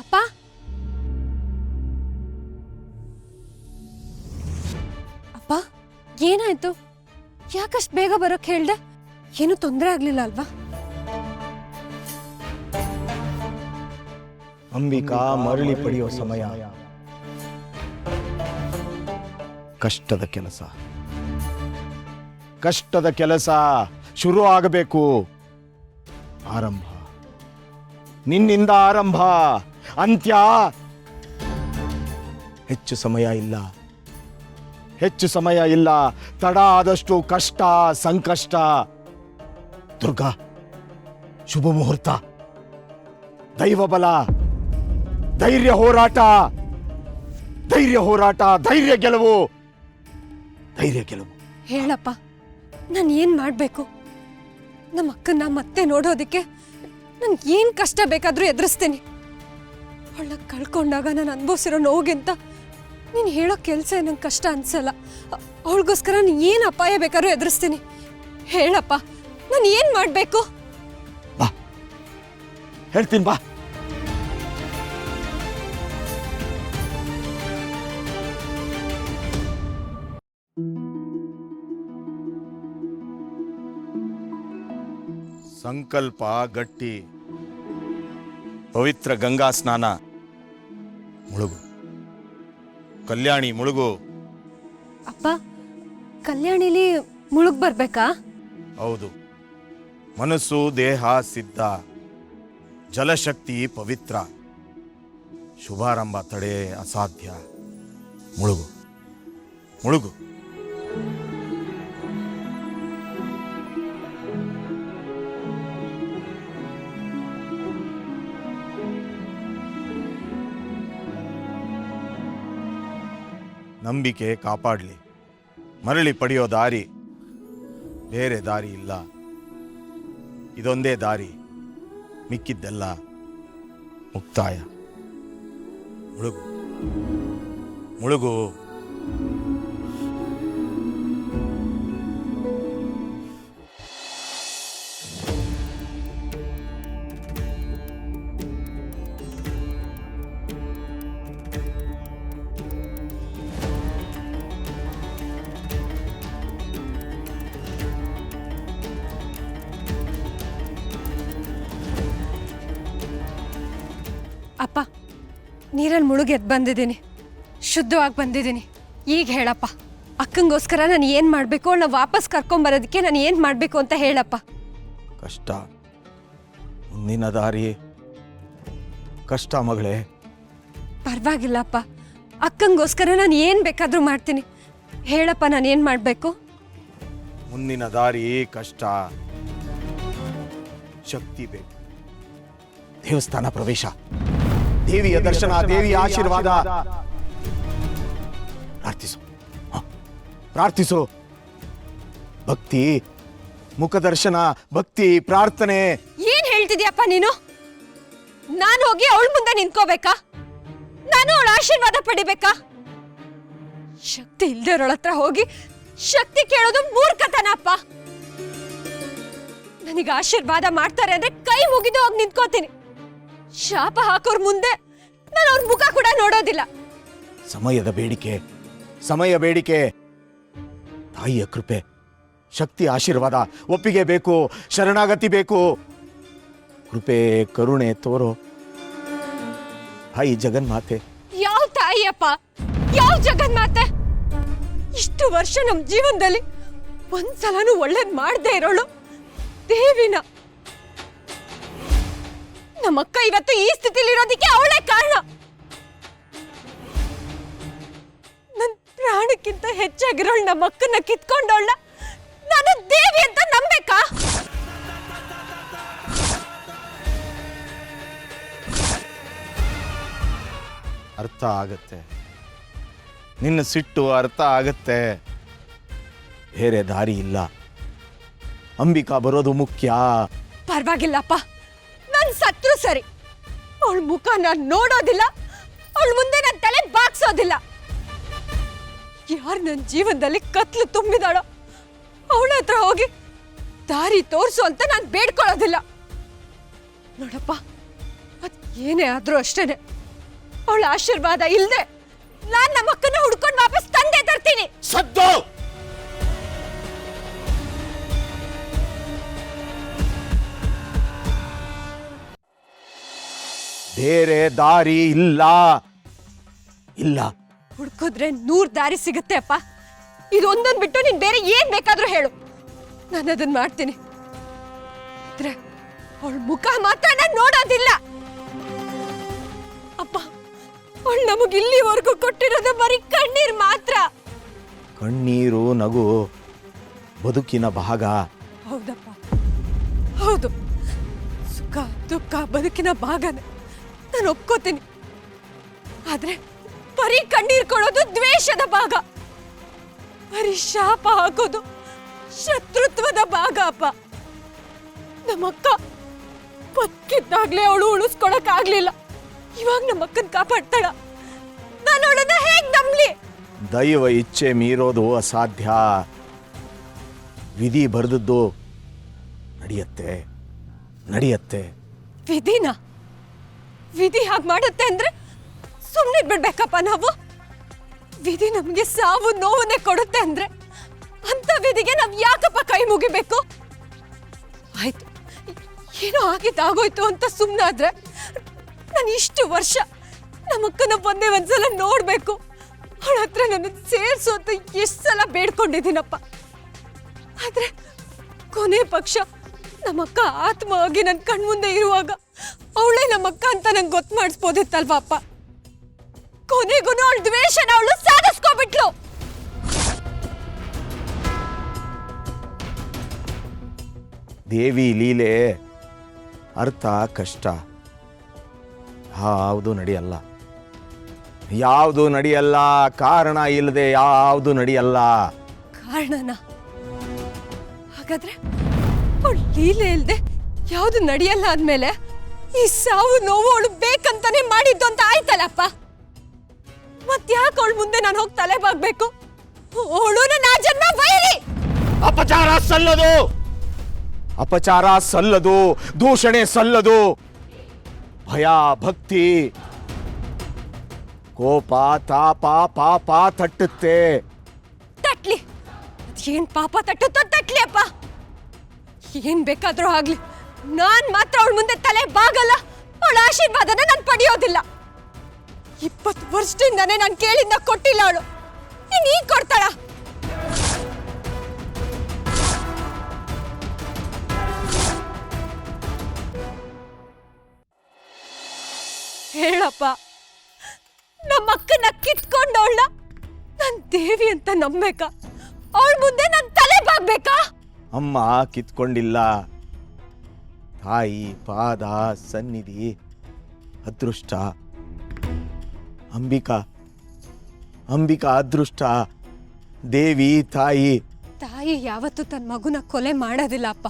ಅಪ್ಪ ಅಪ್ಪ ಏನಾಯ್ತು? ಯಾಕಷ್ಟು ಬೇಗ ಬರೋಕ್ ಹೇಳ್ದೆ? ಏನು ತೊಂದರೆ ಆಗ್ಲಿಲ್ಲ ಅಲ್ವಾ? ಅಂಬಿಕಾ ಮರಳಿ ಪಡೆಯುವ ಸಮಯ. ಕಷ್ಟದ ಕೆಲಸ ಶುರು ಆಗಬೇಕು. ಆರಂಭ ನಿನ್ನಿಂದ ಆರಂಭ, ಅಂತ್ಯ ಹೆಚ್ಚು ಸಮಯ ಇಲ್ಲ. ತಡ ಆದಷ್ಟು ಕಷ್ಟ ಸಂಕಷ್ಟ. ದುರ್ಗಾ, ಶುಭ ಮುಹೂರ್ತ, ದೈವ ಬಲ, ಧೈರ್ಯ ಹೋರಾಟ, ಧೈರ್ಯ ಗೆಲುವು. ಹೇಳಪ್ಪ, ನಾನು ಏನ್ ಮಾಡ್ಬೇಕು? ನಮ್ಮ ಅಕ್ಕನ್ನ ಮತ್ತೆ ನೋಡೋದಿಕ್ಕೆ ನನ್ಗೆ ಏನ್ ಕಷ್ಟ ಬೇಕಾದ್ರೂ ಎದುರಿಸ್ತೀನಿ. ಅವಳನ್ನ ಕಳ್ಕೊಂಡಾಗ ನಾನು ಅನುಭವಿಸಿರೋ ನೋವಿಗಿಂತ ನೀನು ಹೇಳೋ ಕೆಲಸ ನಂಗೆ ಕಷ್ಟ ಅನ್ಸಲ್ಲ. ಅವಳಿಗೋಸ್ಕರ ನೀನು ಏನು ಅಪಾಯ ಬೇಕಾದ್ರೂ ಎದುರಿಸ್ತೀನಿ. ಹೇಳಪ್ಪ, ನಾನು ಏನ್ ಮಾಡ್ಬೇಕು? ಬಾ, ಹೇಳ್ತೀನಿ ಬಾ. ಸಂಕಲ್ಪ ಗಟ್ಟಿ, ಪವಿತ್ರ ಗಂಗಾ ಸ್ನಾನ, ಮುಳುಗು. ಕಲ್ಯಾಣಿ ಮುಳುಗು. ಅಪ್ಪ, ಕಲ್ಯಾಣಿಲಿ ಮುಳುಗ್ ಬರ್ಬೇಕಾ? ಹೌದು. ಮನಸ್ಸು ದೇಹ ಸಿದ್ಧ, ಜಲಶಕ್ತಿ ಪವಿತ್ರ, ಶುಭಾರಂಭ ತಡೆ ಅಸಾಧ್ಯ. ಮುಳುಗು. ನಂಬಿಕೆ ಕಾಪಾಡಲಿ. ಮರಳಿ ಪಡೆಯೋ ದಾರಿ, ಬೇರೆ ದಾರಿ ಇಲ್ಲ. ಇದೊಂದೇ ದಾರಿ, ಮಿಕ್ಕಿದ್ದೆಲ್ಲ ಮುಕ್ತಾಯ. ಮುಳುಗು. ಅಪ್ಪ, ನೀರಲ್ಲಿ ಮುಳುಗೆದ್ದು ಬಂದಿದ್ದೀನಿ, ಶುದ್ಧವಾಗಿ ಬಂದಿದ್ದೀನಿ. ಈಗ ಹೇಳಪ್ಪ, ಅಕ್ಕಂಗೋಸ್ಕರ ನಾನು ಏನು ಮಾಡಬೇಕು? ಅವಳನ್ನ ವಾಪಸ್ ಕರ್ಕೊಂಬರೋದಕ್ಕೆ ನಾನು ಏನು ಮಾಡಬೇಕು ಅಂತ ಹೇಳಪ್ಪ. ಕಷ್ಟ, ಮುಂದಿನ ದಾರಿ ಕಷ್ಟ ಮಗಳೇ. ಪರವಾಗಿಲ್ಲಪ್ಪ, ಅಕ್ಕಂಗೋಸ್ಕರ ನಾನು ಏನು ಬೇಕಾದರೂ ಮಾಡ್ತೀನಿ. ಹೇಳಪ್ಪ, ನಾನು ಏನು ಮಾಡಬೇಕು? ಮುಂದಿನ ದಾರಿ ಕಷ್ಟ, ಶಕ್ತಿ ಬೇಕು. ದೇವಸ್ಥಾನ ಪ್ರವೇಶ, ದೇವಿಯ ದರ್ಶನ, ದೇವಿಯ ಆಶೀರ್ವಾದ. ಪ್ರಾರ್ಥಿಸು. ಭಕ್ತಿ, ಮುಖದರ್ಶನ, ಭಕ್ತಿ, ಪ್ರಾರ್ಥನೆ. ಏನ್ ಹೇಳ್ತಿದ್ಯಪ್ಪ ನೀನು? ನಾನು ಹೋಗಿ ಅವಳ ಮುಂದೆ ನಿಂತ್ಕೋಬೇಕಾ? ನಾನು ಅವಳ ಆಶೀರ್ವಾದ ಪಡಿಬೇಕಾ? ಶಕ್ತಿ ಇಲ್ದಿರೋಳ ಹತ್ರ ಹೋಗಿ ಶಕ್ತಿ ಕೇಳೋದು ಮೂರ್ಖತನಪ್ಪ. ನನಗೆ ಆಶೀರ್ವಾದ ಮಾಡ್ತಾರೆ ಅಂದ್ರೆ ಕೈ ಮುಗಿದು ಹೋಗಿ ನಿಂತ್ಕೋತೀನಿ. ಶಾಪ ಹಾಕೋರ್ ಮುಂದೆ ನಾನು ಅವ್ರ ಮುಖ ಕೂಡ ನೋಡೋದಿಲ್ಲ. ಸಮಯ ಬೇಡಿಕೆ, ತಾಯಿಯ ಕೃಪೆ, ಶಕ್ತಿ ಆಶೀರ್ವಾದ, ಒಪ್ಪಿಗೆ ಬೇಕು, ಶರಣಾಗತಿ ಬೇಕು. ಕೃಪೆ ಕರುಣೆ ತೋರೋ ತಾಯಿ ಜಗನ್ಮಾತೆ. ಯಾವ ತಾಯಿಯಪ್ಪ? ಯಾವ ಜಗನ್ಮಾತೆ? ಇಷ್ಟು ವರ್ಷ ನಮ್ ಜೀವನದಲ್ಲಿ ಒಂದ್ಸಲನೂ ಒಳ್ಳೇದ್ ಮಾಡದೆ ಇರೋಳು ದೇವಿನ. ನಮ್ಮಕ್ಕ ಇವತ್ತು ಈ ಸ್ಥಿತಿಲಿ ಇರೋದಕ್ಕೆ ಅವಳೇ ಕಾರಣ. ನನ್ನ ಪ್ರಾಣಕ್ಕಿಂತ ಹೆಚ್ಚಾಗಿರೋಳು ನಮ್ಮಕ್ಕನ್ನ ಕಿತ್ಕೊಂಡವಳ ನಾನು ದೇವಿ ಅಂತ ನಂಬೇಕಾ? ಅರ್ಥ ಆಗತ್ತೆ, ನಿನ್ನ ಸಿಟ್ಟು ಅರ್ಥ ಆಗತ್ತೆ. ಬೇರೆ ದಾರಿ ಇಲ್ಲ. ಅಂಬಿಕಾ ಬರೋದು ಮುಖ್ಯ. ಪರವಾಗಿಲ್ಲಪ್ಪ, ನನ್ ಸತ್ರು ಸರಿ. ಅವಳ ಮುಖ ನಾನು ನೋಡೋದಿಲ್ಲ, ಅವಳ ಮುಂದೆ ನನ್ನ ತಲೆ ಬಾಗ್ಸೋದಿಲ್ಲ. ಯಾರು ನನ್ನ ಜೀವನದಲ್ಲಿ ಕತ್ಲು ತುಂಬಿದಾಳೋ ಅವಳ ಹತ್ರ ಹೋಗಿ ದಾರಿ ತೋರಿಸು ಅಂತ ನಾನು ಬೇಡ್ಕೊಳ್ಳೋದಿಲ್ಲ. ನೋಡಪ್ಪ, ಅದ್ ಏನೇ ಆದ್ರೂ ಅಷ್ಟೇನೆ, ಅವಳ ಆಶೀರ್ವಾದ ಇಲ್ಲದೆ ನಾನ್ ನಮ್ಮ ಅಕ್ಕನ ಹುಡ್ಕೊಂಡು ವಾಪಸ್ ತಂದೆ ತರ್ತೀನಿ. ಸದ್ದು! ಬೇರೆ ದಾರಿ ಇಲ್ಲ. ಇಲ್ಲ. ಹುಡ್ಕಿದ್ರೆ 100 ದಾರಿ ಸಿಗುತ್ತೆ ಅಪ್ಪ. ಇದೊಂದೊಂದು ಬಿಟ್ಟು ನೀನ್ ಬೇರೆ ಏನ್ ಬೇಕಾದ್ರೂ ಹೇಳು, ನಾನು ಅದನ್ನ ಮಾಡ್ತೀನಿ. ಆದ್ರೆ ಅವಳ ಮುಖ ಮಾತ್ರ ನಾನು ನೋಡೋದಿಲ್ಲ ಅಪ್ಪ. ಅವಳು ನಮಗೆ ಇಲ್ಲಿವರೆಗೂ ಕೊಟ್ಟಿರೋದು ಬರೀ ಕಣ್ಣೀರ್ ಮಾತ್ರ. ಕಣ್ಣೀರು ನಗು ಬದುಕಿನ ಭಾಗ. ಹೌದಪ್ಪ, ಹೌದು. ಸುಖ ದುಃಖ ಬದುಕಿನ ಭಾಗನೇ, ನಾನು ಒಪ್ಕೋತೀನಿ. ಆದ್ರೆ ಬರೀ ಕಣ್ಣೀರ್ ಕೊಡೋದು ದ್ವೇಷದ ಭಾಗ, ಬರೀ ಶಾಪ ಹಾಕೋದು ಶತ್ರುತ್ವದ ಭಾಗ ಅಪ್ಪ. ನಮ್ಮಕ್ಕ ಬದುಕಿದ್ದಾಗ್ಲೇ ಅವಳು ಉಳಿಸ್ಕೊಳಕ್ ಆಗ್ಲಿಲ್ಲ, ಇವಾಗ ನಮ್ಮಕ್ಕನ್ ಕಾಪಾಡ್ತಾಳ. ನಾನು ಅವಳನ್ನ ಹೇಗ್ ನಂಬ್ಲಿ? ದೈವ ಇಚ್ಛೆ ಮೀರೋದು ಅಸಾಧ್ಯ. ವಿಧಿ ಬರೆದದ್ದು ನಡೆಯತ್ತೆ, ನಡೆಯತ್ತೆ. ವಿಧಿನ? ವಿಧಿ ಹಾಗೆ ಮಾಡುತ್ತೆ ಅಂದ್ರೆ ಸುಮ್ಮನೆ ಬಿಡ್ಬೇಕಪ್ಪ ನಾವು? ವಿಧಿ ನಮ್ಗೆ ಸಾವು ನೋವನ್ನೇ ಕೊಡುತ್ತೆ ಅಂದ್ರೆ ಅಂತ ವಿಧಿಗೆ ನಾವ್ ಯಾಕಪ್ಪ ಕೈ ಮುಗಿಬೇಕು? ಆಯ್ತು, ಏನೋ ಆಗಿದ್ದಾಗೋಯ್ತು ಅಂತ ಸುಮ್ಮನಾದ್ರೆ ನಾನು ಇಷ್ಟು ವರ್ಷ ನಮ್ಮಕ್ಕನ ಒಂದೇ ಒಂದ್ಸಲ ನೋಡ್ಬೇಕು, ಅವಳ ಹತ್ರ ನನ್ನ ಸೇರ್ಸು ಅಂತ ಎಷ್ಟು ಸಲ ಬೇಡ್ಕೊಂಡಿದ್ದೀನಪ್ಪ. ಆದ್ರೆ ಕೊನೆ ಪಕ್ಷ ನಮ್ಮಕ್ಕ ಆತ್ಮವಾಗಿ ನನ್ನ ಕಣ್ಮುಂದೆ ಇರುವಾಗ ಅವಳೇ ನಮ್ಮಕ್ಕ ಅಂತ ನಂಗೆ ಗೊತ್ತು ಮಾಡಿಸ್ಬೋದಿತ್ತಲ್ವಾ ಅಪ್ಪ. ಕೊನೆಗೂ ಅವಳ ದ್ವೇಷನ ಅವಳು ಸಾಧಿಸ್ಕೊಬಿಟ್ಲು. ದೇವಿ ಲೀಲೆ ಅರ್ಥ ಕಷ್ಟ. ಯಾವುದು ನಡೆಯಲ್ಲ, ಯಾವುದು ನಡೆಯಲ್ಲ. ಕಾರಣ ಇಲ್ಲದೆ ಯಾವುದು ನಡೆಯಲ್ಲ. ಕಾರಣನ? ಹಾಗಾದ್ರೆ ಅವಳು ಲೀಲೆ ಇಲ್ದೆ ಯಾವುದು ನಡೆಯಲ್ಲ ಅಂದ್ಮೇಲೆ ಈ ಸಾವು ನೋವು ಅವಳು ಬೇಕಂತಾನೆ ಮಾಡಿದ್ದು ಅಂತ ಆಯ್ತಲ್ಲಪ್ಪ. ಮತ್ತ್ಯಾಕೆ ಅವಳ ಮುಂದೆ ನಾನು ಹೋಗಿ ತಲೆ ಬಾಗ್ಬೇಕು? ಅವಳು ನನ್ನ ಜನ್ಮ ವೈರಿ. ಅಪಚಾರ ಸಲ್ಲದು, ಅಪಚಾರ ಸಲ್ಲದು, ದೂಷಣೆ ಸಲ್ಲದು. ಭಯ ಭಕ್ತಿ ಕೋಪ ತಾಪ ಪಾಪ ತಟ್ಟುತ್ತೆ. ತಟ್ಲಿ, ಅದೇನ್ ಪಾಪ ತಟ್ಟುತ್ತೋ ತಟ್ಲಿ ಅಪ್ಪ. ಏನ್ ಬೇಕಾದ್ರೂ ಆಗ್ಲಿ, ನಾನ್ ಮಾತ್ರ ಅವಳ ಮುಂದೆ ತಲೆ ಬಾಗಲ್ಲ. ಅವಳ ಆಶೀರ್ವಾದನ ನಾನು ಪಡೆಯೋದಿಲ್ಲ. 20 ವರ್ಷದಿಂದಾನೇ ನಾನು ಕೇಳಿದ್ನ ಕೊಟ್ಟಿಲ್ಲ ಅವಳು, ನೀನ್ ಈಗ ಕೊಡ್ತಾಳ? ಹೇಳಪ್ಪ, ನಮ್ಮ ಅಕ್ಕನ ಕಿತ್ಕೊಂಡವಳ ನನ್ ದೇವಿ ಅಂತ ನಂಬೇಕಾ? ಅವಳ ಮುಂದೆ ನನ್ ತಲೆ ಬಾಗ್ಬೇಕಾ? ಅಮ್ಮ ಕಿತ್ಕೊಂಡಿಲ್ಲ. ತಾಯಿ ಪಾದ ಸನ್ನಿಧಿ ಅದೃಷ್ಟ. ಅಂಬಿಕಾ ಅದೃಷ್ಟ. ದೇವಿ ತಾಯಿ. ತಾಯಿ ಯಾವತ್ತೂ ತನ್ನ ಮಗುನ ಕೊಲೆ ಮಾಡೋದಿಲ್ಲ ಅಪ್ಪ.